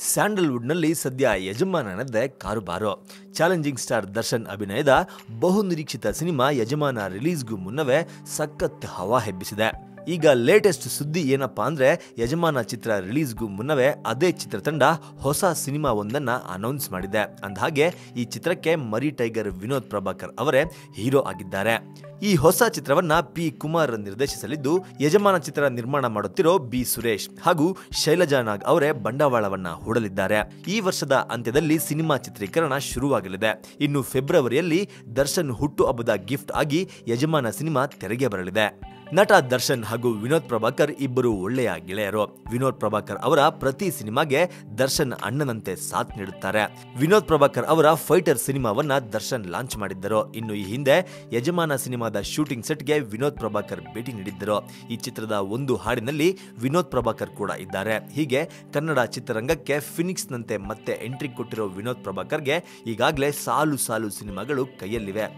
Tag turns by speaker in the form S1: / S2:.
S1: ಸ್ಯಾಂಡಲ್ವುಡ್ನಲ್ಲಿ ಸದ್ಯ ಯಜಮಾನನದ್ದೇ ಕಾರುಬಾರು. Challenging star Darshan ಅಭಿನಯದ ಬಹುನಿರೀಕ್ಷಿತ ಸಿನಿಮಾ ಯಜಮಾನ ರಿಲೀಸ್ಗೂ ಮುನ್ನವೇ ಸಖತ್ ಹವಾ ಹೆಬ್ಬಿಸಿದೆ. ಈಗ ಲೇಟೆಸ್ಟ್ ಸುದ್ದಿ ಏನಪ್ಪಾ ಅಂದ್ರೆ, ಯಜಮಾನ ಚಿತ್ರ ರಿಲೀಸ್ಗೂ ಮುನ್ನವೇ ಅದೇ ಚಿತ್ರತಂಡ ಹೊಸ ಸಿನಿಮಾ ಒಂದನ್ನ ಅನೌನ್ಸ್ ಮಾಡಿದೆ. ಅಂದಹಾಗೆ ಈ ಚಿತ್ರಕ್ಕೆ ಮರಿ ಟೈಗರ್ ವಿನೋದ್ ಪ್ರಭಾಕರ್ ಅವರೇ ಹೀರೋ ಆಗಿದ್ದಾರೆ. ಈ ಹೊಸ ಚಿತ್ರವನ್ನ ಪಿ ಕುಮಾರ್ ನಿರ್ದೇಶಿಸಲಿದ್ದು, ಯಜಮಾನ ಚಿತ್ರ ನಿರ್ಮಾಣ ಮಾಡುತ್ತಿರೋ ಬಿ ಸುರೇಶ್ ಹಾಗೂ ಶೈಲಜಾ ನಾಗ್ ಅವರೇ ಬಂಡವಾಳವನ್ನ ಹೂಡಲಿದ್ದಾರೆ. ಈ ವರ್ಷದ ಅಂತ್ಯದಲ್ಲಿ ಸಿನಿಮಾ ಚಿತ್ರೀಕರಣ ಶುರುವಾಗಲಿದೆ. ಇನ್ನು ಫೆಬ್ರವರಿಯಲ್ಲಿ ದರ್ಶನ್ ಹುಟ್ಟು ಹಬ್ಬದ ಗಿಫ್ಟ್ ಆಗಿ ಯಜಮಾನ ಸಿನಿಮಾ ತೆರೆಗೆ ಬರಲಿದೆ. ನಟ ದರ್ಶನ್ ಹಾಗೂ ವಿನೋದ್ ಪ್ರಭಾಕರ್ ಇಬ್ಬರು ಒಳ್ಳೆಯ ಗೆಳೆಯರು. ವಿನೋದ್ ಪ್ರಭಾಕರ್ ಅವರ ಪ್ರತಿ ಸಿನಿಮಾಗೆ ದರ್ಶನ್ ಅಣ್ಣನಂತೆ ಸಾಥ್ ನೀಡುತ್ತಾರೆ. ವಿನೋದ್ ಪ್ರಭಾಕರ್ ಅವರ ಫೈಟರ್ ಸಿನಿಮಾವನ್ನ ದರ್ಶನ್ ಲಾಂಚ್ ಮಾಡಿದ್ದರು. ಇನ್ನು ಈ ಹಿಂದೆ ಯಜಮಾನ ಸಿನಿಮಾದ ಶೂಟಿಂಗ್ ಸೆಟ್ಗೆ ವಿನೋದ್ ಪ್ರಭಾಕರ್ ಭೇಟಿ ನೀಡಿದ್ದರು. ಈ ಚಿತ್ರದ ಒಂದು ಹಾಡಿನಲ್ಲಿ ವಿನೋದ್ ಪ್ರಭಾಕರ್ ಕೂಡ ಇದ್ದಾರೆ. ಹೀಗೆ ಕನ್ನಡ ಚಿತ್ರರಂಗಕ್ಕೆ ಫಿನಿಕ್ಸ್ ನಂತೆ ಮತ್ತೆ ಎಂಟ್ರಿ ಕೊಟ್ಟಿರೋ ವಿನೋದ್ ಪ್ರಭಾಕರ್ಗೆ ಈಗಾಗಲೇ ಸಾಲು ಸಾಲು ಸಿನಿಮಾಗಳು ಕೈಯಲ್ಲಿವೆ.